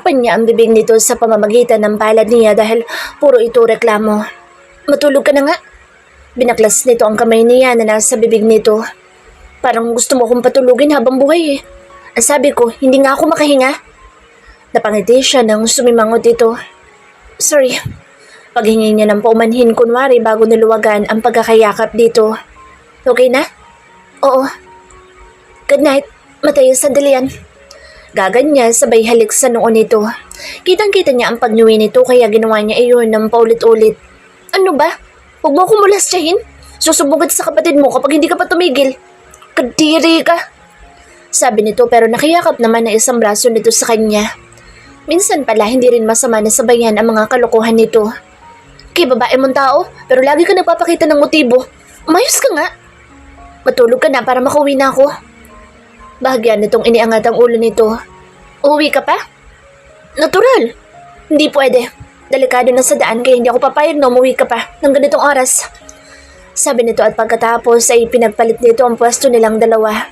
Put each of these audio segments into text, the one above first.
Tinakpan niya ang bibig nito sa pamamagitan ng palad niya dahil puro ito reklamo. Matulog ka na nga. Binaklas nito ang kamay niya na nasa bibig nito. Parang gusto mo akong patulugin habang buhay eh. Ang sabi ko, hindi nga ako makahinga. Napangiti siya nang sumimangot ito. Sorry. Paghingi niya ng paumanhin kunwari bago niluwagan ang pagkakayakap dito. Okay na? Oo. Good night. Mateo, sandali yan. Gagan niya sabay halik sa noon nito. Kitang-kita niya ang pagnyuwi nito kaya ginawa niya iyon ng paulit-ulit. Ano ba? Huwag mo akong molestyahin. Susubugad sa kapatid mo kapag hindi ka pa tumigil. Kadiri ka. Sabi nito pero nakiyakap naman na isang braso nito sa kanya. Minsan pala hindi rin masama na sabayan ang mga kalokohan nito. Kay babae mong tao pero lagi ka nagpapakita ng motibo. Umayos ka nga. Matulog ka na para makauwi na ako. Bahagyan nitong iniangat ang ulo nito. Uuwi ka pa? Natural. Hindi pwede. Delikado na sa daan kaya hindi ako papayag na umuwi ka pa ng ganitong oras. Sabi nito at pagkatapos ay pinagpalit nito ang pwesto nilang dalawa.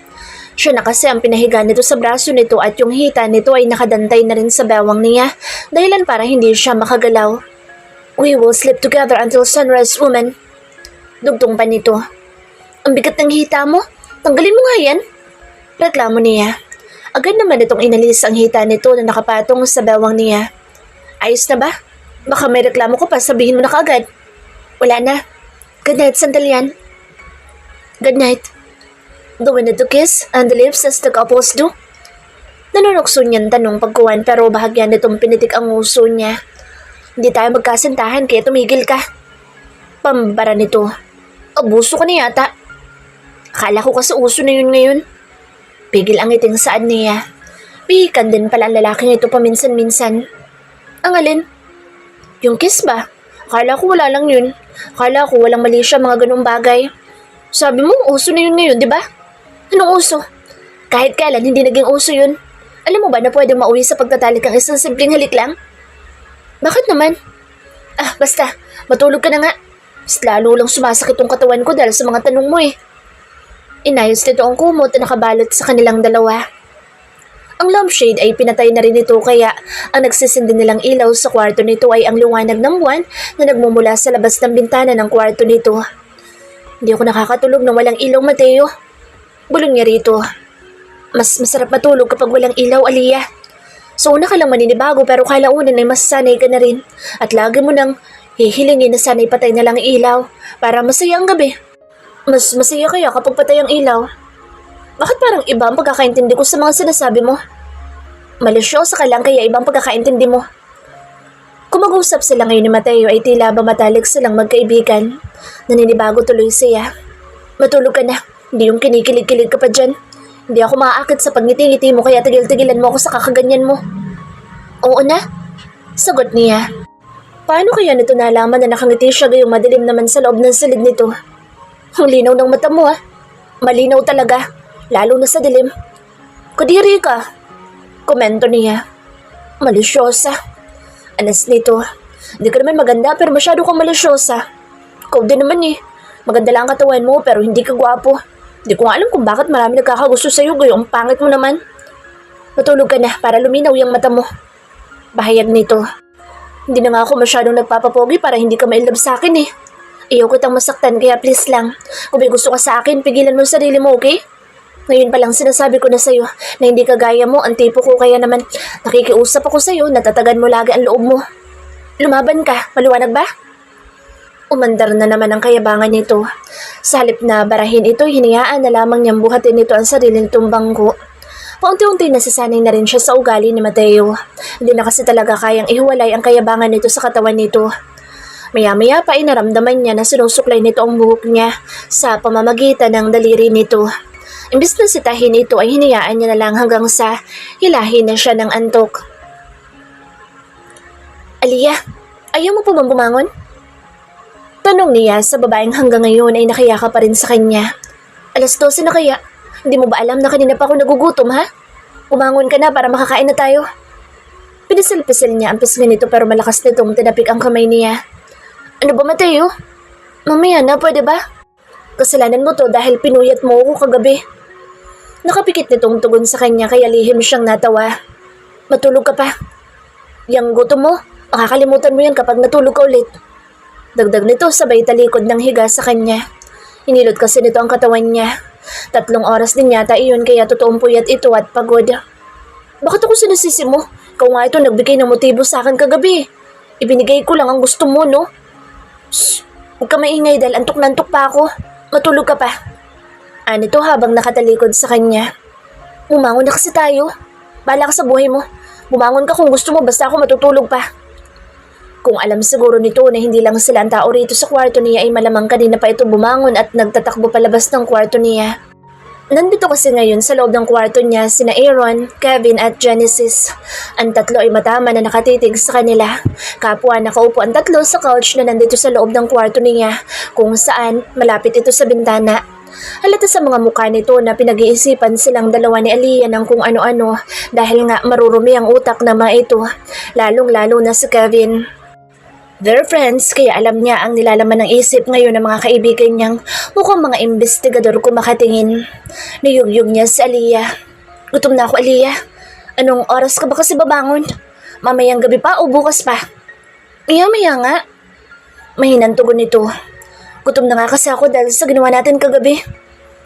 Siya na kasi ang pinahiga nito sa braso nito at yung hita nito ay nakadantay na rin sa bewang niya dahilan para hindi siya makagalaw. We will sleep together until sunrise, woman. Dugtong pa nito. Ang bigat ng hita mo. Tanggalin mo nga yan. Reklamo niya. Agad naman itong inalis ang hita nito na nakapatong sa bewang niya. Ayos na ba? Baka may reklamo ko pa, sabihin mo na kaagad. Wala na. Good night, sandalian. Good night. Do we need to kiss on the lips as the couples do? Nanunokso niyang tanong pagkuhan pero bahagyan nitong pinitik ang uso niya. Hindi tayo magkasintahan kaya tumigil ka. Pambara nito. Abuso ka na yata. Akala ko kasi uso na yun ngayon. Pigil ang iting saan niya. Pihikan din pala ang lalaking ito paminsan-minsan. Ang alin? Yung kiss ba? Akala ko wala lang yun. Akala ko walang mali siya mga ganung bagay. Sabi mo, uso na yun ngayon, di ba? Anong uso? Kahit kailan, hindi naging uso yun. Alam mo ba na pwede mauwi sa pagtatalik ang isang simpleng halik lang? Bakit naman? Basta, matulog ka na nga. Mas lalo lang sumasakit ang katawan ko dahil sa mga tanong mo eh. Inayos nito ang kumot na nakabalot sa kanilang dalawa. Ang lampshade ay pinatay na rin ito kaya ang nagsisindi nilang ilaw sa kwarto nito ay ang liwanag ng buwan na nagmumula sa labas ng bintana ng kwarto nito. Hindi ako nakakatulog nang walang ilaw, Mateo. Bulong niya rito. Mas masarap matulog kapag walang ilaw, Aliyah. So una ka lang maninibago pero kalaunan ay masasanay ka na rin. At lagi mo nang hihilingin na sana'y patay na lang ilaw para masaya ang gabi. Mas masaya kaya kapag patay ang ilaw. Bakit parang iba ang pagkakaintindi ko sa mga sinasabi mo? Malisyosa ka lang kaya ibang pagkakaintindi mo. Kung mag-usap sila ngayon ni Mateo ay tila ba matalik silang magkaibigan. Naninibago tuloy siya. Matulog ka na. Hindi yung kinikilig-kilig ka pa dyan. Hindi ako maaakit sa pagngiti-ngiti mo kaya tigil-tigilan mo ako sa kakaganyan mo. Oo na? Sagot niya. Paano kaya nito nalaman na nakangiti siya gayong madilim naman sa loob ng silid nito? Ang linaw ng mata mo Malinaw talaga. Lalo na sa dilim. Kadiri ka. Komento niya. Malisyosa. Anas nito. Hindi ka naman maganda pero masyado kang malisyosa. Ikaw din naman eh. Maganda lang ang katawan mo pero hindi ka gwapo. Hindi ko nga alam kung bakit marami nagkakagusto sa'yo gayong pangit mo naman. Matulog ka na para luminaw yung mata mo. Bahayag nito. Hindi na nga ako masyadong nagpapapogi para hindi ka mailab sa akin eh. Ayaw kitang masaktan kaya please lang. Kung may gusto ka sa akin, pigilan mo sa sarili mo, okay? Ngayon pa lang sinasabi ko na sa'yo na hindi kagaya mo, ang tipo ko kaya naman nakikiusap ako sa'yo, natatagan mo lagi ang loob mo. Lumaban ka, maliwanag ba? Umandar na naman ang kayabangan nito. Sa halip na barahin ito, hinayaan na lamang niyang buhatin nito ang sarili nitong bangko. Paunti-unti nasasanay na rin siya sa ugali ni Mateo. Hindi na kasi talaga kayang ihiwalay ang kayabangan nito sa katawan nito. Maya-maya pa ay naramdaman niya na sinusuklay nito ang buhok niya sa pamamagitan ng daliri nito. Imbis na sitahin ito ay hinayaan niya na lang hanggang sa hilahin na siya ng antok. Aliyah, ayaw mo pa bang bumangon? Tanong niya sa babaeng hanggang ngayon ay nakayaka pa rin sa kanya. 12:00 na kaya? Hindi mo ba alam na kanina pa ako nagugutom ha? Umangon ka na para makakain na tayo. Pinisil-pisil niya ang pisngan nito pero malakas nitong tinapik ang kamay niya. Ano ba, Mateo? Mamaya na, pwede ba? Kasalanan mo to dahil pinuyat mo ako kagabi. Nakapikit nitong tugon sa kanya kaya lihim siyang natawa. Matulog ka pa. Yang gutom mo, makakalimutan mo yan kapag natulog ka ulit. Dagdag nito sabay talikod ng higa sa kanya. Hinilot kasi nito ang katawan niya. 3 oras din yata iyon kaya totoong puyat ito at pagod. Bakit ako sinasisi mo? Ikaw nga ito nagbigay ng motibo sa akin kagabi. Ibinigay ko lang ang gusto mo, no? Shh! Huwag ka maingay dahil antok na antok pa ako. Matulog ka pa. Anito habang nakatalikod sa kanya. Bumangon na kasi tayo. Bahala ka sa buhay mo. Bumangon ka kung gusto mo basta ako matutulog pa. Kung alam siguro nito na hindi lang sila ang tao rito sa kwarto niya ay malamang kanina pa ito bumangon at nagtatakbo palabas ng kwarto niya. Nandito kasi ngayon sa loob ng kwarto niya sina Aaron, Kevin at Genesis. Ang tatlo ay matama na nakatitig sa kanila. Kapwa nakaupo ang tatlo sa couch na nandito sa loob ng kwarto niya kung saan malapit ito sa bintana. Halata sa mga mukha nito na pinag-iisipan silang dalawa ni Aliyah ng kung ano-ano dahil nga marurumi ang utak na mga ito, lalong-lalo na si Kevin. They're friends kaya alam niya ang nilalaman ng isip ngayon ng mga kaibigan niyang mukhang mga investigador kung makatingin. Niyugyug niya si Aliyah. Gutom na ako, Aliyah. Anong oras ka ba kasi babangon? Mamayang gabi pa o bukas pa? Maya-maya nga. Mahinang tugon nito. Gutom na nga kasi ako dahil sa ginawa natin kagabi.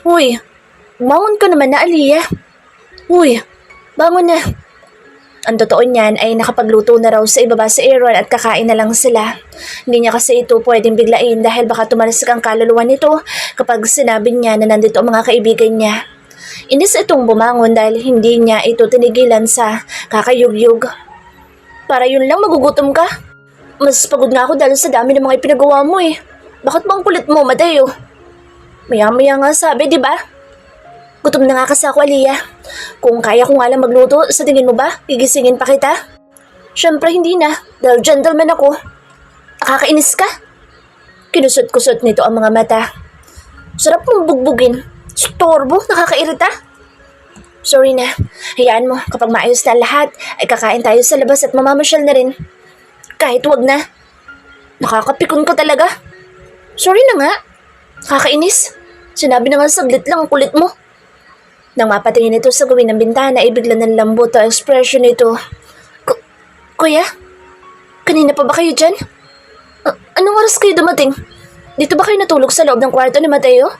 Uy, bangon ka naman na, Aliyah. Uy, bangon na. Ang totoo niyan ay nakapagluto na raw sa ibaba si Aaron at kakain na lang sila. Hindi niya kasi ito pwedeng biglain dahil baka tumalasik ang kaluluwa nito kapag sinabi niya na nandito ang mga kaibigan niya. Inis itong bumangon dahil hindi niya ito tinigilan sa kakayugyug. Para yun lang magugutom ka? Mas pagod nga ako dahil sa dami ng mga ipinagawa mo eh. Bakit bang kulit mo, Mateo? Maya-maya nga sabi, di ba? Gutom na nga kasi ako, Aliyah. Kung kaya ko nga lang magluto, sa tingin mo ba, gigisingin pa kita? Siyempre hindi na, dahil gentleman ako. Nakakainis ka? Kinusot-kusot nito ang mga mata. Sarap mong bugbugin. Storbo, nakakairita. Sorry na, hayaan mo, kapag maayos na lahat, ay kakain tayo sa labas at mamamasyal na rin. Kahit wag na. Nakakapikon ko talaga. Sorry na nga. Nakakainis. Sinabi na nga saglit lang ang kulit mo. Nang mapatingin ito sa gawin ng bintana ay bigla ng lambot ang ekspresyon nito. Kuya? Kanina pa ba kayo dyan? Anong oras kayo dumating? Dito ba kayo natulog sa loob ng kwarto ni Mateo?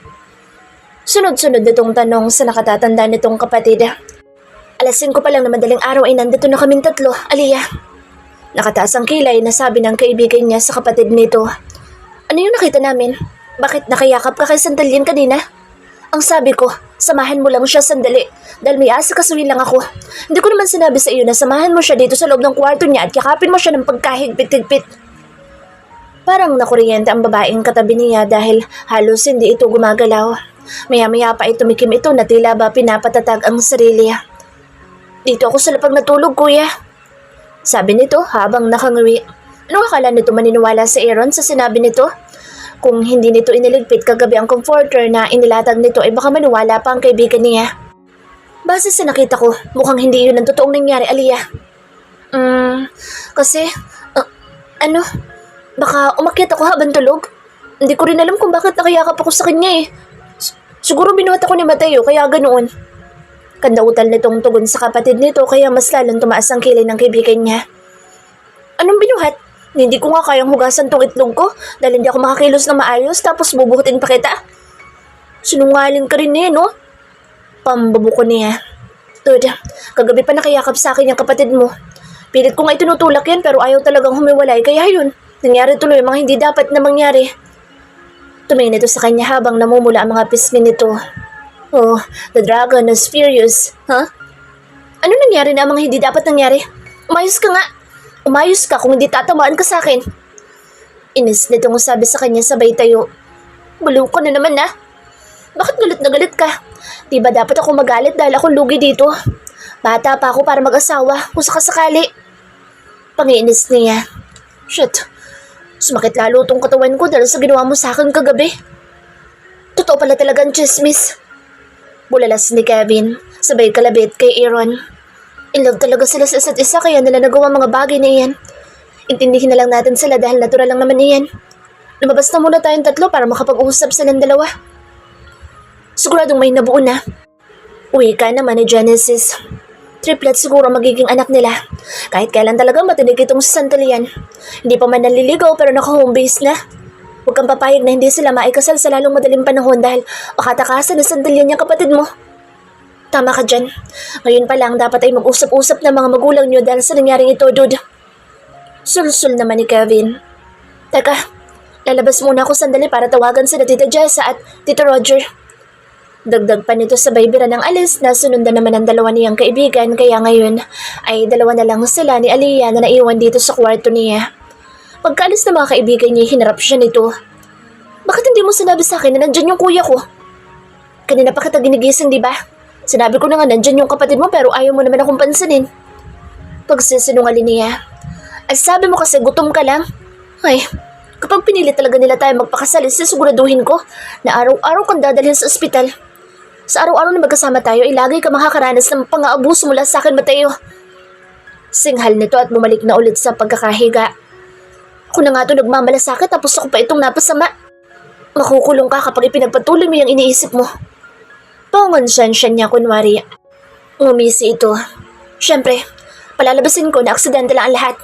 Sunod-sunod nitong tanong sa nakatatanda nitong kapatid. 5:00 pa lang na madaling araw ay nandito na kaming tatlo, Aliyah. Nakataas ang kilay na sabi ng kaibigan niya sa kapatid nito. Ano yung nakita namin? Bakit nakayakap ka kay Sandalyan kanina? Ang sabi ko, samahan mo lang siya sandali dahil may asikasuhin lang ako. Hindi ko naman sinabi sa iyo na samahan mo siya dito sa loob ng kwarto niya at yakapin mo siya ng pagkahigpit-higpit. Parang nakuryente ang babaeng katabi niya dahil halos hindi ito gumagalaw. Maya-maya pa ay tumikim ito na tila ba pinapatatag ang sarili. Dito ako sa lapag natulog, kuya. Sabi nito habang nakangwi. Ano akala nito maniniwala sa Aaron sa sinabi nito? Kung hindi nito iniligpit kagabi ang comforter na inilatag nito ay baka maniwala pa ang kaibigan niya. Base sa nakita ko, mukhang hindi yun ang totoong nangyari, Aliyah. Kasi, baka umakyat ako habang tulog. Hindi ko rin alam kung bakit nakayakap ako sa kanya eh. Siguro binuhat ako ni Mateo kaya ganoon. Kandautal nitong tugon sa kapatid nito kaya mas lalong tumaas ang kilay ng kaibigan niya. Anong binuhat? Hindi ko nga kayang hugasan tong itlog ko dahil hindi ako makakilos na maayos tapos bubuhutin pa kita. Sinungaling ka rin eh, no? Pambabuko niya. Dude, kagabi pa nakayakap sa akin yung kapatid mo. Pilit ko nga itinutulak yan pero ayaw talagang humiwalay kaya yun. Nangyari tuloy mga hindi dapat na mangyari. Tumingin ito sa kanya habang namumula ang mga pisngi nito. Oh, the dragon is furious. Huh? Ano nangyari na mga hindi dapat nangyari? Umayos ka nga. Umayos ka kung hindi tatamaan ka sa akin. Inis nitong sabi sa kanya sabay tayo. Baliw ka na naman na. Bakit galit na galit ka? Di ba dapat ako magalit dahil ako lugi dito? Bata pa ako para mag-asawa kung sakasakali. Pangiinis niya. Shit. Sumakit lalo tong katawan ko dahil sa ginawa mo sa akin kagabi. Totoo pala talaga ang chismis. Bulalas ni Kevin, sabay kalabit kay Aaron. In love talaga sila sa isa't isa kaya nila nagawa mga bagay na iyan. Intindihin na lang natin sila dahil natural lang naman iyan. Lumabas na muna tayong tatlo para makapag-usap silang dalawa. Siguradong may nabuo na. Uwi ka naman ni Genesis. Triplet siguro magiging anak nila Kahit kailan talaga matinig itong si Santalian. Hindi pa man naliligaw pero naka-home base na. Huwag kang papayag na hindi sila maikasal sa lalong madaling panahon dahil makatakasan na Santalian niyang kapatid mo. Tama ka dyan. Ngayon pa lang dapat ay mag-usap-usap ng mga magulang niyo dahil sa nangyaring ito, dude. Sul-sul naman ni Kevin. Teka, lalabas muna ako sandali para tawagan sila Tita Jessa at Tito Roger. Dagdag pa nito sabay bira ng alis na sunundan naman ang dalawa niyang kaibigan kaya ngayon ay dalawa na lang sila ni Aliyah na naiwan dito sa kwarto niya. Pagkaalis ng mga kaibigan niya, hinarap siya nito. Bakit hindi mo sinabi sa akin na nandyan yung kuya ko? Kanina pa kita ginigising, di ba? Sinabi ko na nga nandyan yung kapatid mo pero ayaw mo naman akong pansinin. Pagsisinungaling niya. Ay sabi mo kasi gutom ka lang. Ay, kapag pinilit talaga nila tayo magpakasal, siguraduhin ko na araw-araw kang dadalhin sa ospital. Sa araw-araw na magkasama tayo, lagi ka makakaranas ng pang-aabuso mula sa akin, Mateo. Singhal nito at bumalik na ulit sa pagkakahiga. Ako na nga ito nagmamalasakit tapos ako pa itong napasama. Makukulong ka kapag ipinagpatuloy mo yung iniisip mo. Pangonsyensya niya kunwari. Ngumisi ito. Siyempre, palalabasin ko na aksidente lang ang lahat.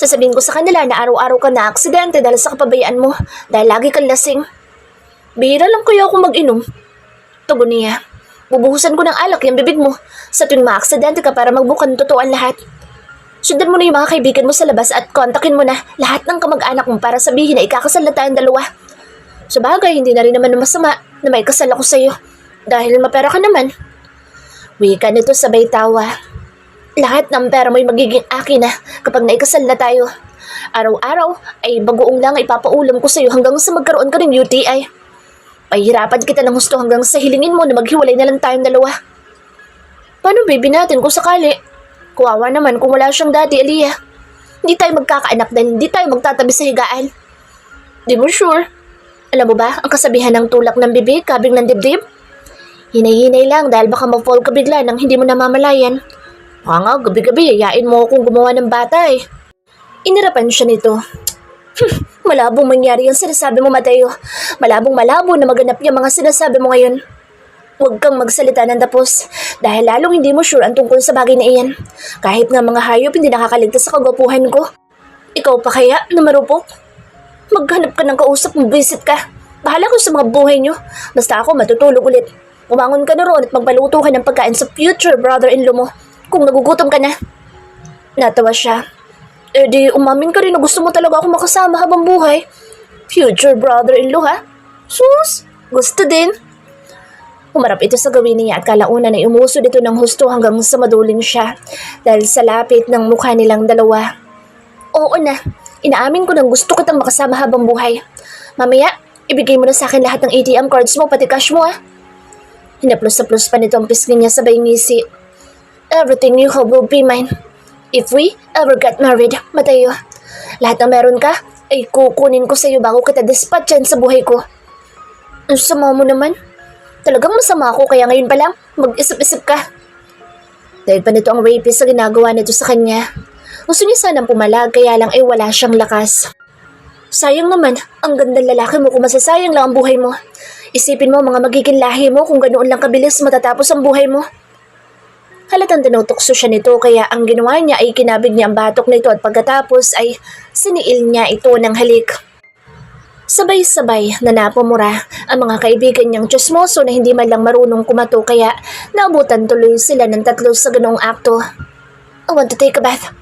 Sasabihin ko sa kanila na araw-araw ka na aksidente dahil sa kapabayaan mo, dahil lagi kang lasing. Bihira lang kaya ako mag-inom. Tugon niya. Bubuhusan ko ng alak yung bibig mo sa tuwing maaksidente ka para magbukan ng totoo ang lahat. Sundan mo na yung mga kaibigan mo sa labas at kontakin mo na lahat ng kamag-anak mo para sabihin na ikakasal na tayong dalawa. Sa bagay, hindi na rin naman masama na may kasal ako sa'yo dahil mapera ka naman. Wika nito sabay tawa. Lahat ng pera mo'y magiging akin na kapag naikasal na tayo. Araw-araw ay bagoong lang ipapaulam ko sa'yo hanggang sa magkaroon ka ng UTI. Pahirapan kita ng gusto hanggang sa hilingin mo na maghiwalay na lang tayong dalawa. Paano baby natin kung sakali? Kuwawa naman kung wala siyang dati, Aliyah. Hindi tayo magkakaanak dahil hindi tayo magtatabi sa higaan. Di mo sure? Alam mo ba, ang kasabihan ng tulak ng bibig, kabig ng dibdib? Hinay-hinay lang dahil baka ma-fall ka bigla nang hindi mo namamalayan. Baka nga, gabi-gabi, yayain mo akong gumawa ng bata eh. Inirapan siya nito. Malabong mangyari yung sinasabi mo, Mateo. Malabong-malabo na maganap yung mga sinasabi mo ngayon. Huwag kang magsalita ng tapos dahil lalong hindi mo sure ang tungkol sa bagay na iyan. Kahit nga mga hayop hindi nakakaligtas sa kagwapuhan ko. Ikaw pa kaya na marupok? Maghanap ka ng kausap, visit ka. Bahala ko sa mga buhay niyo. Basta ako matutulog ulit. Umangon ka na roon at magpaluto ka ng pagkain sa future brother-in-law mo kung nagugutom ka na. Natawa siya. Eh di umamin ka rin na gusto mo talaga ako makasama habang buhay. Future brother-in-law ha? Sus, gusto din. Umarap ito sa gawin niya at kalaunan ay umuso dito ng husto hanggang sa maduling siya dahil sa lapit ng mukha nilang dalawa. Oo na, inaamin ko nang gusto kitang makasama habang buhay. Mamaya, ibigay mo na sa akin lahat ng ATM cards mo pati cash mo ah. Hinaplos-saplos pa nito ang pisngi niya sabay ngisi. Everything you have will be mine. If we ever get married, Mateo, lahat ng meron ka ay kukunin ko sa iyo bago kita dispatchan sa buhay ko. Ang sama mo naman. Talagang masama ako kaya ngayon pa lang mag-isip-isip ka. Dahil pa nito ang rapist sa ginagawa nito sa kanya. Gusto niya sanang pumalag kaya lang ay wala siyang lakas. Sayang naman, ang gandang lalaki mo kung masasayang lang ang buhay mo. Isipin mo mga magiging lahi mo kung ganoon lang kabilis matatapos ang buhay mo. Halatang tinutokso siya nito kaya ang ginawa niya ay kinabig niya ang batok nito at pagkatapos ay siniil niya ito ng halik. Sabay-sabay na napamura ang mga kaibigan niyang tsismoso na hindi man lang marunong kumato kaya naabutan tuloy sila ng tatlo sa ganoong akto. I want to take a bath.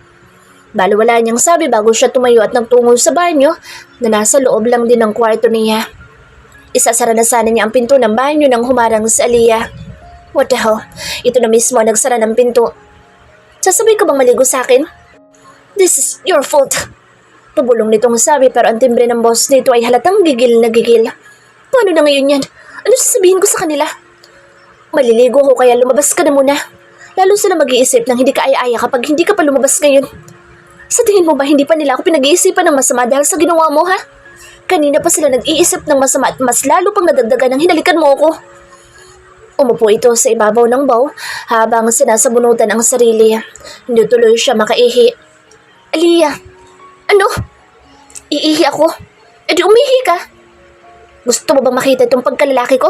Balawala niyang sabi bago siya tumayo at nagtungo sa banyo na nasa loob lang din ng kwarto niya. Isasara na sana niya ang pinto ng banyo nang humarang si Aliyah. What the hell? Ito na mismo ang nagsara ng pinto. Sasabi ka bang maligo sa akin? This is your fault. Pabulong nitong sabi pero ang timbre ng boss nito ay halatang gigil na gigil. Paano na ngayon yan? Ano sasabihin ko sa kanila? Maliligo ko kaya lumabas ka na muna. Lalo sila mag-iisip ng hindi ka aya-aya kapag hindi ka pa lumabas ngayon. Sa tingin mo ba hindi pa nila ako pinag-iisipan ng masama dahil sa ginawa mo ha? Kanina pa sila nag-iisip ng masama at mas lalo pang nadagdagan ng hinalikan mo ako. Umupo ito sa ibabaw ng bow habang sinasabunutan ang sarili. Hindi tuloy siya makaihi. Aliyah! Ano? Iihi ako? E di umihi ka. Gusto mo bang makita itong pagkalalaki ko?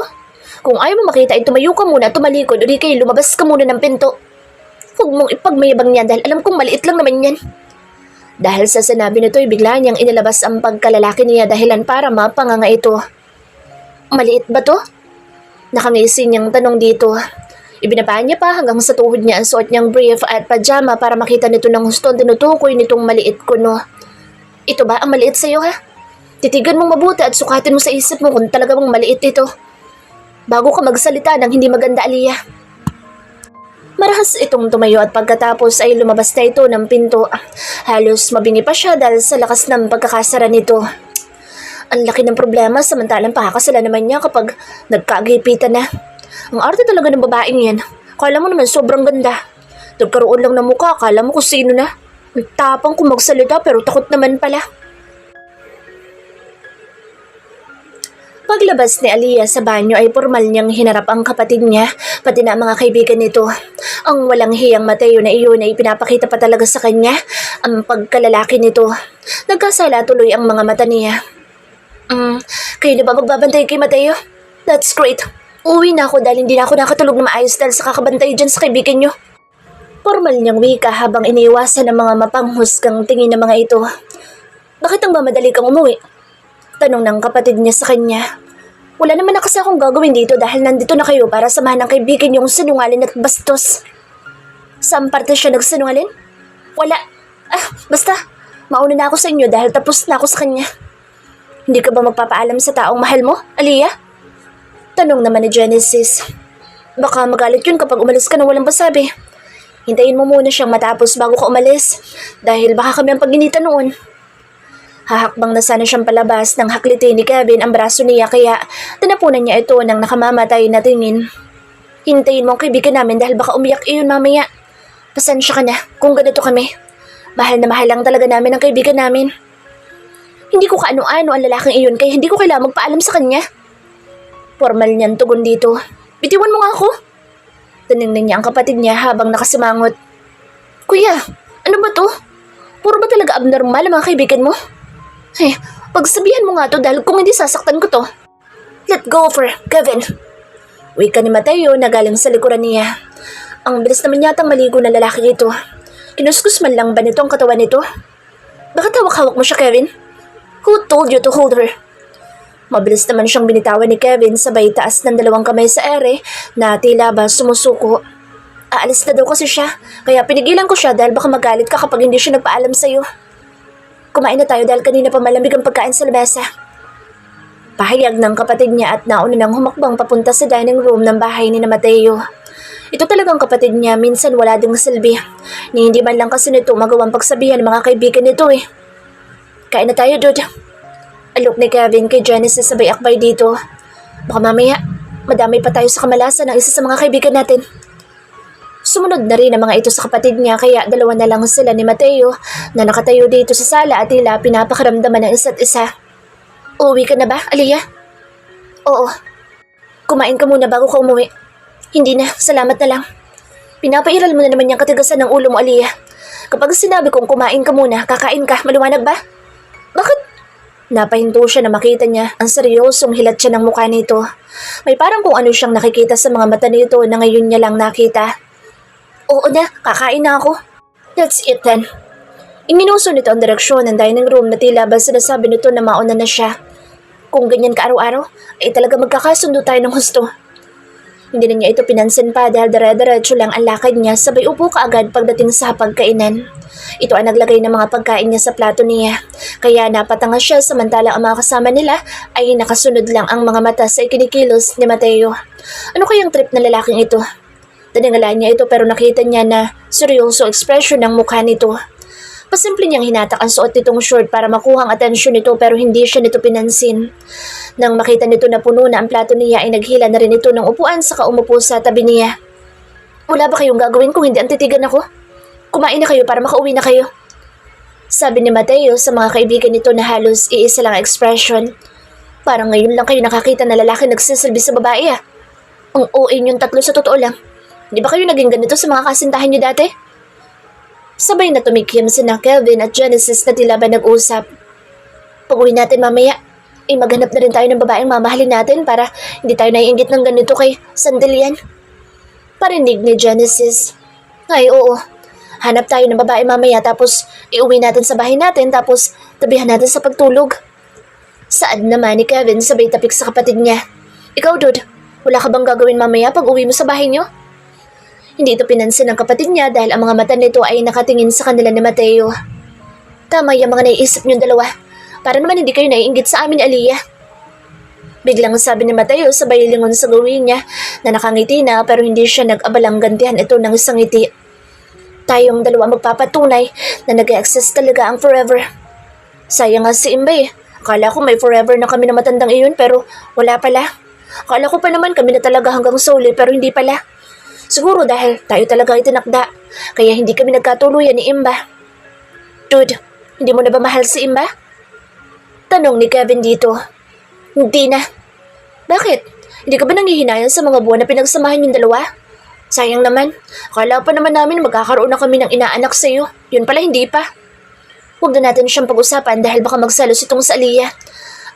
Kung ayaw mo makita ay tumayo ka muna at tumalikod o di kayo lumabas ka muna ng pinto. Huwag mong ipagmayabang niya dahil alam kong maliit lang naman yan. Dahil sa sinabi nito ay bigla niyang inilabas ang pagkalalaki niya dahilan para mapanganga ito. Maliit ba to? Nakangisi niyang tanong dito. Ibinaba niya pa hanggang sa tuhod niya ang suot niyang brief at pajama para makita nito ng husto tinutukoy nitong maliit kuno. Ito ba ang maliit sa'yo ha? Titigan mong mabuti at sukatin mo sa isip mo kung talaga mong maliit ito. Bago ka magsalita ng hindi maganda, Aliyah. Marahas itong tumayo at pagkatapos ay lumabas na ito ng pinto. Halos mabingi pa siya dahil sa lakas ng pagkakasara nito. Ang laki ng problema samantalang pakakasala naman niya kapag nagkaagipitan na. Ang arte talaga ng babaeng yan. Kala mo naman sobrang ganda. Nagkaroon lang ng mukha, kala mo kung sino na. Ang tapang kung magsalita pero takot naman pala. Paglabas ni Aliyah sa banyo ay formal niyang hinarap ang kapatid niya, pati na ang mga kaibigan nito. Ang walang hiyang Mateo na iyon ay pinapakita pa talaga sa kanya ang pagkalalaki nito. Nagkasala tuloy ang mga mata niya. Kayo na ba magbabantay kay Mateo? That's great. Uwi na ako dahil hindi na ako nakatulog na maayos dahil sa kakabantay dyan sa kaibigan niyo. Formal niyang wika habang iniiwasan ng mga mapanghusgang tingin ng mga ito. Bakit ang mamadali kang umuwi? Tanong ng kapatid niya sa kanya. Wala naman na kasi akong gagawin dito dahil nandito na kayo para samahan ng kaibigan niyong sinungalin at bastos. Saan parte siya nagsinungalin? Wala. Basta. Mauna na ako sa inyo dahil tapos na ako sa kanya. Hindi ka ba magpapaalam sa taong mahal mo, Aliyah? Tanong naman ni Genesis. Baka magalit yun kapag umalis ka nang walang pasabi. Hintayin mo muna siyang matapos bago ka umalis dahil baka kami ang paginitan noon. Hahakbang na sana siyang palabas nang haklitin ni Kevin ang braso niya kaya tinapunan niya ito ng nakamamatay na tingin. Hintayin mo ang kaibigan namin dahil baka umiyak iyon mamaya. Pasensya ka na kung ganito kami. Mahal na mahal lang talaga namin ang kaibigan namin. Hindi ko kaano-ano ang lalaking iyon kaya hindi ko kailangang magpaalam sa kanya. Formal niyan tugon dito. Bitiwan mo nga ako. Tinignan niya ang kapatid niya habang nakasimangot. Kuya, ano ba to? Puro ba talaga abnormal ang mga kaibigan mo? Pagsabihan mo nga to dahil kung hindi sasaktan ko to. Let go of her, Kevin. Wika ni Mateo na galing sa likuran niya. Ang bilis naman yatang maligo na lalaki ito. Kinuskus man lang ba nito ang katawan nito? Bakit hawak-hawak mo siya, Kevin? Who told you to hold her? Mabilis naman siyang binitawan ni Kevin sabay taas ng dalawang kamay sa ere na tila ba sumusuko. Aalis na daw kasi siya, kaya pinigilan ko siya dahil baka magalit ka kapag hindi siya nagpaalam sa'yo. Kumain na tayo dahil kanina pa malamig ang pagkain sa lamesa. Pahayag ng kapatid niya at nauna nang humakbang papunta sa dining room ng bahay ni na Mateo. Ito talagang kapatid niya, minsan wala ding silbi. Ni hindi man lang kasi nito magawang pagsabihan ng mga kaibigan nito eh. Kain na tayo, dude. Alok ni Kevin kay Genesis sabay akbay dito. Baka mamaya, madamay pa tayo sa kamalasan ng isa sa mga kaibigan natin. Sumunod na rin ang mga ito sa kapatid niya kaya dalawa na lang sila ni Mateo na nakatayo dito sa sala at tila pinapakaramdaman ng isa't isa. Uuwi ka na ba, Aliyah? Oo. Kumain ka muna bago ka umuwi. Hindi na, salamat na lang. Pinapairal mo na naman yung katigasan ng ulo mo, Aliyah. Kapag sinabi kong kumain ka muna, kakain ka, maliwanag ba? Bakit? Napahinto siya na makita niya ang seryosong hilat siya ng mukha nito. May parang kung ano siyang nakikita sa mga mata nito na ngayon niya lang nakita. Oo na, kakain na ako. That's it then. Iminuso nito ang direksyon ng dining room na tila ba sinasabi nito na mauna na siya. Kung ganyan ka araw-araw, ay talaga magkakasundo tayo ng husto. Hindi na niya ito pinansin pa dahil dire-diretso lang ang lakad niya sabay upo kaagad pagdating sa pagkainan. Ito ang naglagay ng mga pagkain niya sa plato niya. Kaya napatanga siya samantalang ang mga kasama nila ay nakasunod lang ang mga mata sa ikinikilos ni Mateo. Ano kayang trip na lalaking ito? Tinangalaan niya ito pero nakita niya na seryoso ekspresyon ng mukha nito. Pasimple niyang hinatak ang suot nitong short para makuha ang atensyon nito pero hindi siya nito pinansin. Nang makita nito na puno na ang plato niya ay naghila na rin ito ng upuan saka umupo sa tabi niya. Wala ba kayong gagawin kung hindi ang titigan ako? Kumain na kayo para makauwi na kayo. Sabi ni Mateo sa mga kaibigan nito na halos iisa lang expression. Parang ngayon lang kayo nakakita na lalaki nagsisilbi sa babae ah. Ang OA niyong tatlo sa totoo lang. Di ba kayo naging ganito sa mga kasintahan niyo dati? Sabay na tumikim sina Kelvin at Genesis na tila ba nag-usap. Pag-uwi natin mamaya, maghanap na rin tayo ng babaeng mamahalin natin para hindi tayo naiinggit ng ganito kay Sandalian. Parinig ni Genesis. Ay, oo. Hanap tayo ng babae mamaya tapos iuwi natin sa bahay natin tapos tabihan natin sa pagtulog. Saad naman ni Kevin sabay tapik sa kapatid niya. Ikaw, dude, wala ka bang gagawin mamaya pag uwi mo sa bahay niyo? Hindi ito pinansin ng kapatid niya dahil ang mga mata nito ay nakatingin sa kanila ni Mateo. Tama yung mga naiisip niyong dalawa. Para naman hindi kayo naiinggit sa amin ni Aliyah. Biglang sabi ni Mateo sabay lingon sa gawin niya na nakangiti na pero hindi siya nag-abalang gantihan ito ng isang ngiti. Tayong dalawa magpapatunay na nag-exist talaga ang forever. Sayang nga si Imbe. Akala ko may forever na kami na matandang iyon pero wala pala. Akala ko pa naman kami na talaga hanggang sa uli pero hindi pala. Siguro dahil tayo talaga itinakda kaya hindi kami nagkatuluyan ni Imba. Dude, hindi mo na ba mahal si Imba? Tanong ni Kevin dito. Hindi na. Bakit? Hindi ka ba nanghihinayang sa mga buwan na pinagsamahan yung dalawa? Sayang naman. Akala pa naman namin magkakaroon na kami ng inaanak sa'yo. Yun pala hindi pa. Huwag na natin siyang pag-usapan dahil baka magsalos itong sa Aliyah.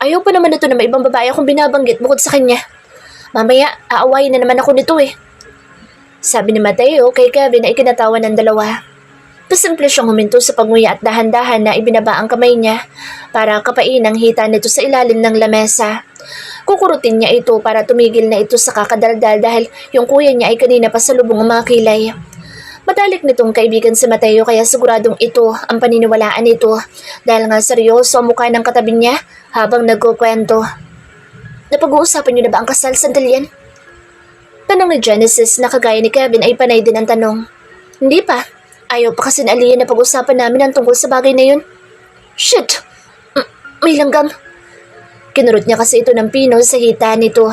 Ayaw pa naman ito na may ibang babae akong binabanggit bukod sa kanya. Mamaya, aawayin na naman ako nito eh. Sabi ni Mateo kay Kevin na ikinatawa ng dalawa. Pasimple siyang huminto sa pagnguya at dahan-dahan na ibinaba ang kamay niya para kapain ang hita nito sa ilalim ng lamesa. Kukurutin niya ito para tumigil na ito sa kakadaldal dahil yung kuya niya ay kanina pa sa lubong ang mga kilay. Matalik nitong kaibigan si Mateo kaya siguradong ito ang paniniwalaan nito dahil nga seryoso ang mukha ng katabi niya habang nagkukwento. Napag-uusapan niyo na ba ang kasal, Sandalian? Tanong ni Genesis na kagaya ni Kevin ay panay din ang tanong. Hindi pa. Ayaw pa kasi na Aliyah na pag-usapan namin ang tungkol sa bagay na yun. Shit! May langgam. Kinurot niya kasi ito ng pino sa hita nito.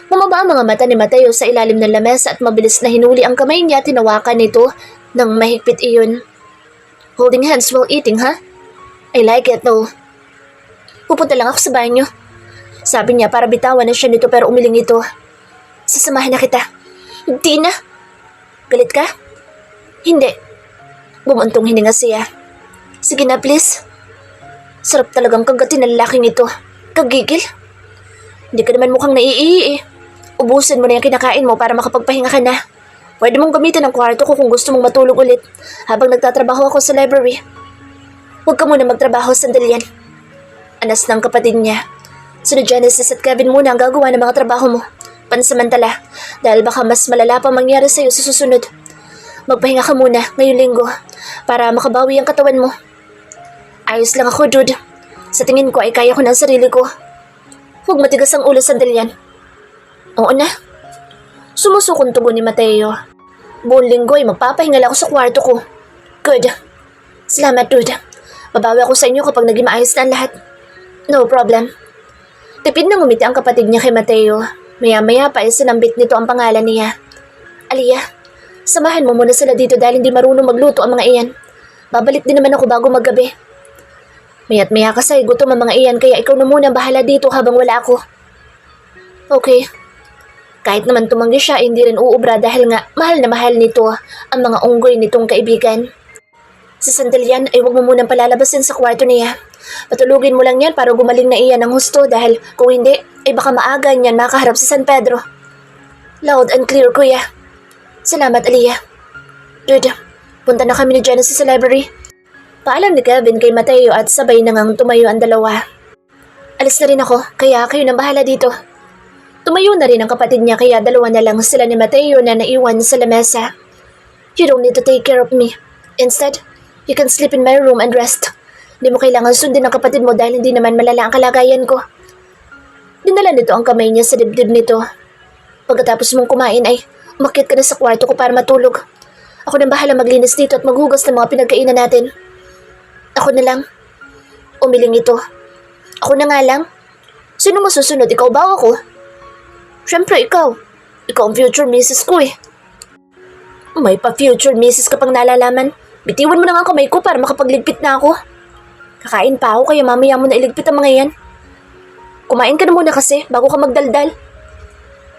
Bumaba ang mga mata ni Mateo sa ilalim ng lamesa at mabilis na hinuli ang kamay niya at tinawakan nito ng mahigpit iyon. Holding hands while eating, ha? I like it though. Pupunta lang ako sa banyo. Sabi niya para bitawan na siya nito pero umiling ito. Sasamahan na kita. Hindi na. Galit ka? Hindi. Bumuntong hininga siya. Sige na please. Sarap talagang kagatin ng lalaking ito. Kagigil. Hindi ka naman mukhang naiihi eh. Ubusin mo na yung kinakain mo para makapagpahinga ka na. Pwede mong gamitin ang kwarto ko kung gusto mong matulog ulit habang nagtatrabaho ako sa library. Huwag ka muna magtrabaho, Sandalian. Anas ng kapatid niya. Sino Genesis at Kevin muna ang gagawa ng mga trabaho mo. Pansamantala, dahil baka mas malala pa mangyari sa'yo sa susunod. Magpahinga ka muna ngayong linggo para makabawi ang katawan mo. Ayos lang ako, dude. Sa tingin ko ay kaya ko ng sarili ko. Huwag matigas ang ulo, Sandalian. Oo na. Sumusukong tugon ni Mateo. Buong linggo ay magpapahinga lang ako sa kwarto ko. Good. Salamat, dude. Babawi ako sa inyo kapag naging maayos na ang lahat. No problem. Tipid na ngumiti ang kapatid niya kay Mateo. Maya-maya pa ay sinambit nito ang pangalan niya. Aliyah, samahan mo muna sila dito dahil hindi marunong magluto ang mga iyan. Babalik din naman ako bago maggabi. Maya't maya kasi gutom ang mga iyan kaya ikaw na muna bahala dito habang wala ako. Okay. Kahit naman tumanggi siya, hindi rin uubra dahil nga mahal na mahal nito ang mga unggoy nitong kaibigan. Sa Sandalian ay huwag mo munang palalabasin sa kwarto niya. Patulugin mo lang yan para gumaling na iyan ng husto dahil kung hindi ay baka maaga niyan makaharap sa San Pedro. Loud and clear, kuya. Salamat, Aliyah. Dude, punta na kami ni Genesis sa library. Paalam ni Kevin kay Mateo at sabay na ngang tumayo ang dalawa. Alis na rin ako, kaya kayo nang bahala dito. Tumayo na rin ang kapatid niya kaya dalawa na lang sila ni Mateo na naiwan sa lamesa. You don't need to take care of me. Instead, you can sleep in my room and rest. Hindi mo kailangan sundin ang kapatid mo dahil hindi naman malala ang kalagayan ko. Dinala nito ang kamay niya sa dibdib nito. Pagkatapos mong kumain ay umakyat ka na sa kwarto ko para matulog. Ako nang bahala maglinis dito at maghugas ng mga pinagkainan natin. Ako na lang. Umiling ito. Ako na nga lang. Sino mo susunod? Ikaw ba o ako? Siyempre ikaw. Ikaw ang future misis ko eh. May pa-future misis ka pang nalalaman. Bitiwan mo na nga ang kamay ko para makapagligpit na ako. Kakain pa ako kaya mamaya mo na iligpit ang mga yan. Kumain ka na muna kasi bago ka magdaldal.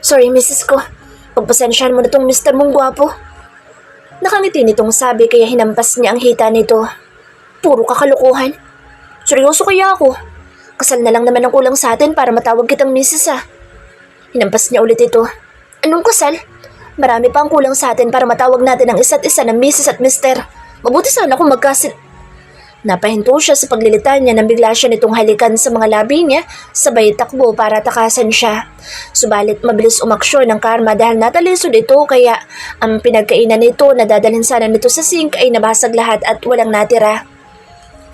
Sorry misis ko. Pagpasensyahan mo na tong mister mong gwapo. Nakangiti nitong sabi kaya hinampas niya ang hita nito. Puro kakalukuhan. Seryoso kaya ako. Kasal na lang naman ang kulang sa atin para matawag kitang misis ah. Hinampas niya ulit ito. Anong kasal? Marami pa ang kulang sa atin para matawag natin ang isa't isa na Mrs. at Mr. Mabuti sana kung Napahinto siya sa paglilitan niya nang bigla siya nitong halikan sa mga labi niya, sabay takbo para takasan siya. Subalit mabilis umaksyon ng karma dahil natalisod ito kaya ang pinagkainan nito na dadalhin sana nito sa sink ay nabasag lahat at walang natira.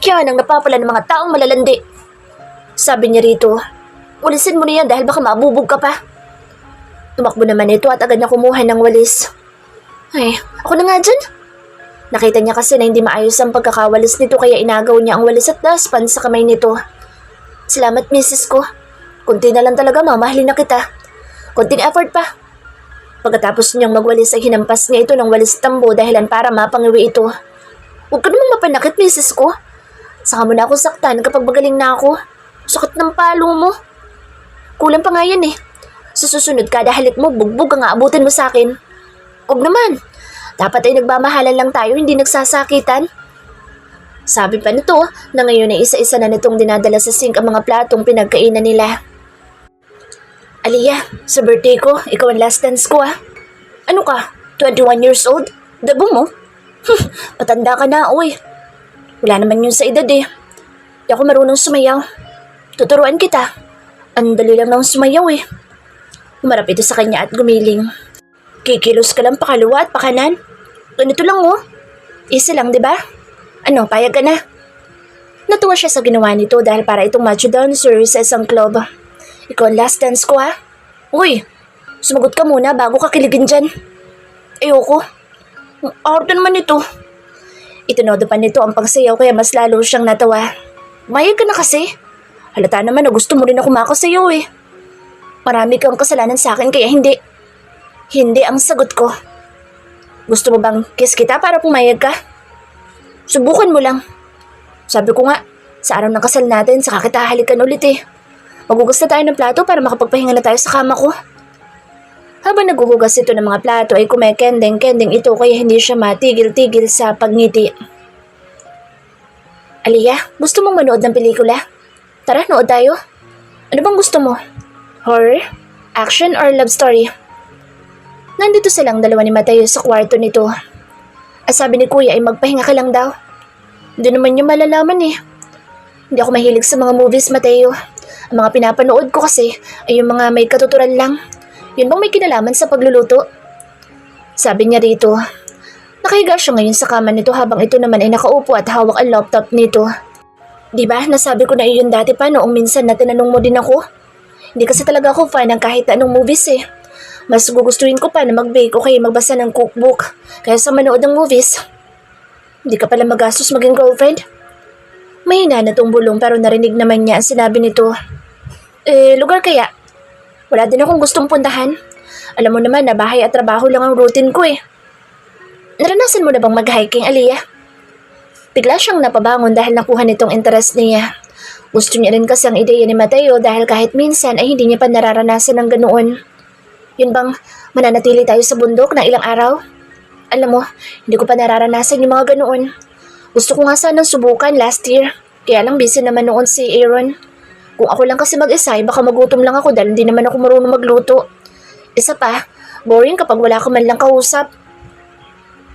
Yan ang napapala ng mga taong malalandi. Sabi niya rito, walisin mo na yan dahil baka mabubog ka pa. Tumakbo naman ito at agad na kumuha ng walis. Ay, ako na nga dyan. Nakita niya kasi na hindi maayos ang pagkakawalis nito kaya inagaw niya ang walis at dustpan sa kamay nito. Salamat, misis ko. Kunti na lang talaga, mamahalin na kita. Kunting effort pa. Pagkatapos niyang magwalis ay hinampas niya ito ng walis tambo dahilan para mapangiwi ito. Huwag ka namang mapanakit, misis ko. Saka mo na ako saktan kapag magaling na ako. Sakit ng palo mo. Kulang pa nga yan eh. Sa susunod kada halik mo, bugbog ang aabutin mo sa akin. Huwag naman. Dapat ay nagmamahalan lang tayo, hindi nagsasakitan. Sabi pa nito na ngayon ay isa-isa na nitong dinadala sa sink ang mga platong pinagkainan nila. Aliyah, sa birthday ko, ikaw ang last dance ko ah. Ano ka? 21 years old? Dago mo? Patanda ka na, uy. Wala naman yun sa edad eh. Di ako marunong sumayaw. Tuturuan kita. Ang dali lang ng sumayaw eh. Umarap ito sa kanya at gumiling. Kikilos ka lang pakaliwa at pakanan. Ganito lang oh. Easy lang, di ba? Ano, payag ka na? Natuwa siya sa ginawa nito dahil para itong macho dancer sa isang club. Ikaw ang last dance ko ha? Uy, sumagot ka muna bago ka kiligin dyan. Ayoko. Arte naman ito. Itinodo pa nito ang pagsayaw kaya mas lalo siyang natawa. Mayag ka na kasi. Halata naman na gusto mo rin ako makasayaw eh. Marami kang kasalanan sa akin kaya hindi. Hindi ang sagot ko. Gusto mo bang kiss kita para pumayag ka? Subukan mo lang. Sabi ko nga, sa araw ng kasal natin, saka kita halikan ulit eh. Maghugas na tayo ng plato para makapagpahinga na tayo sa kama ko. Habang naghuhugas ito ng mga plato ay kumekending-kending ito kaya hindi siya matigil-tigil sa pagngiti. Aliyah, gusto mong manood ng pelikula? Tara, nood tayo. Ano bang gusto mo? Horror? Action or love story? Nandito silang dalawa ni Mateo sa kwarto nito. At sabi ni Kuya ay magpahinga ka lang daw. Hindi naman niya malalaman eh. Hindi ako mahilig sa mga movies, Mateo. Ang mga pinapanood ko kasi ay yung mga may katuturan lang. Yun bang may kinalaman sa pagluluto? Sabi niya rito. Nakahiga siya ngayon sa kama nito habang ito naman ay nakaupo at hawak ang laptop nito. Diba, nasabi ko na iyon dati pa noong minsan na tinanong mo din ako? Hindi kasi talaga ako fan ng kahit anong movies eh. Mas gugustuhin ko pa na mag-bake o kaya magbasa ng cookbook kaya sa manood ng movies. Hindi ka pala magastos maging girlfriend? Mahina na tong bulong pero narinig naman niya ang sinabi nito. Lugar kaya? Wala din akong gustong puntahan. Alam mo naman na bahay at trabaho lang ang routine ko eh. Naranasan mo na bang mag-hiking, Aliyah? Bigla siyang napabangon dahil nakuha nitong interest niya. Gusto niya rin kasi ang ideya ni Mateo dahil kahit minsan ay hindi niya pa nararanasan ng ganoon. Yun bang mananatili tayo sa bundok na ilang araw? Alam mo, hindi ko pa nararanasan yung mga ganoon. Gusto ko nga sanang subukan last year. Kaya lang busy naman noon si Aaron. Kung ako lang kasi mag-isa, baka magutom lang ako dahil hindi naman ako marunong magluto. Isa pa, boring kapag wala ka man lang kausap.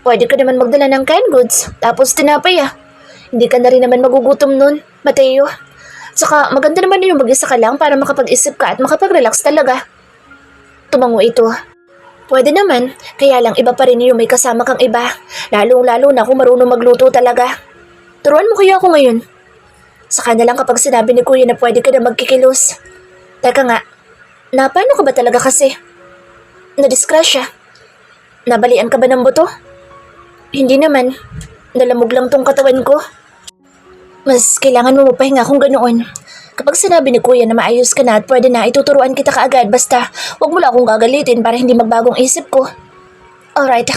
Pwede ka naman magdala ng canned goods, tapos tinapay ah. Hindi ka na rin naman magugutom nun, Mateo. Tsaka maganda naman yung mag-isa ka lang para makapag-isip ka at makapag-relax talaga. Tumango ito. Pwede naman, kaya lang iba pa rin yung may kasama kang iba. Lalong-lalo na kung marunong magluto talaga. Turuan mo kaya ako ngayon. Saka na lang kapag sinabi ni Kuya na pwede ka na magkikilos. Teka nga, paano ka ba talaga kasi? Nadisgrasya? Nabalian ka ba ng buto? Hindi naman. Nalamog lang tong katawan ko. Mas kailangan mo mapahinga kung ganoon. Kapag sinabi ni Kuya na maayos ka na at pwede na, ituturuan kita kaagad basta huwag mo lang akong gagalitin para hindi magbagong isip ko. Alright.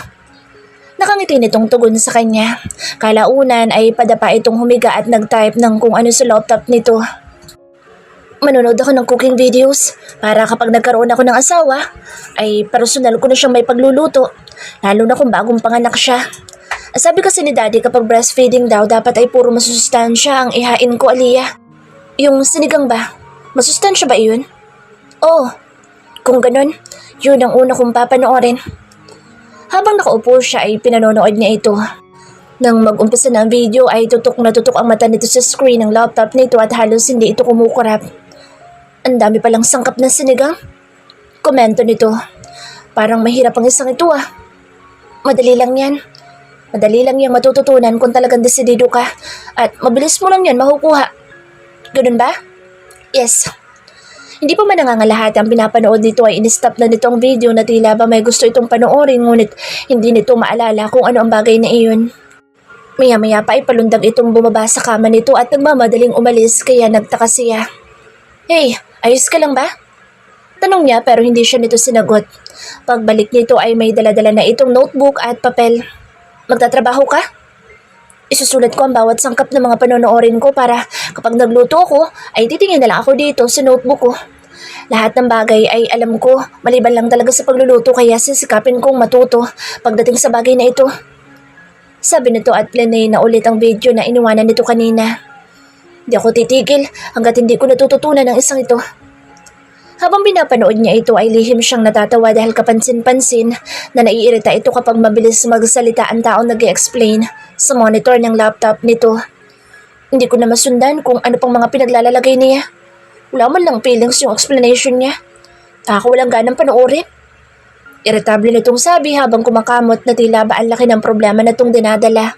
Nakangiti nitong tugon sa kanya. Kalaunan ay padapa itong humiga at nag-type ng kung ano sa laptop nito. Manonood ako ng cooking videos para kapag nagkaroon ako ng asawa, ay personal ko na siyang may pagluluto, lalo na kung bagong panganak siya. Sabi kasi ni Daddy kapag breastfeeding daw dapat ay puro masustansya ang ihain ko, Aliyah. Yung sinigang ba? Masustansya ba iyon? Oo. Kung ganun, yun ang una kong papanoorin. Habang nakaupo siya ay pinanonood niya ito. Nang mag-umpisa na ang video ay tutok na tutok ang mata nito sa screen ng laptop nito at halos hindi ito kumukurap. Ang dami palang sangkap na sinigang. Komento nito. Parang mahirap ang isang ito ah. Madali lang yan. Madali lang yung matututunan kung talagang desidido ka at mabilis mo lang yan makukuha. Ganun ba? Yes. Hindi pa man nangangalahati ang pinapanood nito ay in-stop na nito ang video na tila ba may gusto itong panoorin ngunit hindi nito maalala kung ano ang bagay na iyon. Maya-maya pa ay palundag itong bumaba sa kama nito at nagmamadaling umalis kaya nagtaka siya. Hey, ayos ka lang ba? Tanong niya pero hindi siya nito sinagot. Pagbalik nito ay may daladala na itong notebook at papel. Magtatrabaho ka? Isusulat ko ang bawat sangkap ng mga panonoorin ko para kapag nagluto ako ay titingin na lang ako dito sa notebook ko. Lahat ng bagay ay alam ko, maliban lang talaga sa pagluluto kaya sisikapin kong matuto pagdating sa bagay na ito. Sabi nito at plinay na ulit ang video na iniwanan nito kanina. Di ako titigil hanggat hindi ko natututunan ang isang ito. Habang pinapanood niya ito ay lihim siyang natatawa dahil kapansin-pansin na naiirita ito kapag mabilis magsalita ang taong nag-i-explain sa monitor ng laptop nito. Hindi ko na masundan kung ano pang mga pinaglalalagay niya. Wala man lang feelings yung explanation niya. Walang ganang panoorin. Irritable nitong sabi habang kumakamot na tila ba ang laki ng problema na itong dinadala.